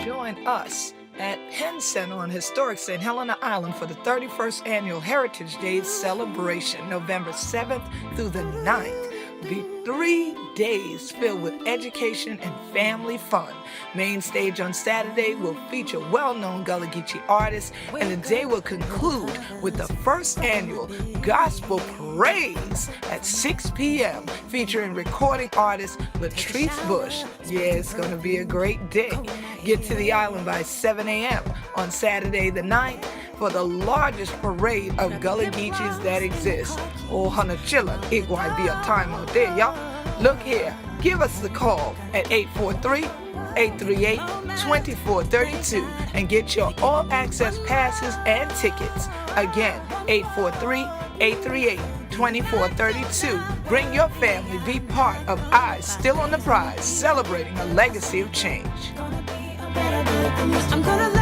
join us at Penn Center on historic St. Helena Island for the 31st Annual Heritage Days celebration, November 7th through the 9th. Be 3 days filled with education and family fun. Main stage on Saturday will feature well-known Gullah Geechee artists, and the day will conclude with the first annual Gospel Praise at 6 p.m. featuring recording artist Latrice Bush. Yeah, it's going to be a great day. Get to the island by 7 a.m. on Saturday the 9th for the largest parade of Gullah Geechees that exists. Oh, Hana Chilla, it might be a time out there, y'all. Look here, give us the call at 843-838-2432 and get your all-access passes and tickets. Again, 843-838-2432. Bring your family, be part of Eyes Still on the Prize, celebrating a legacy of change. I'm gonna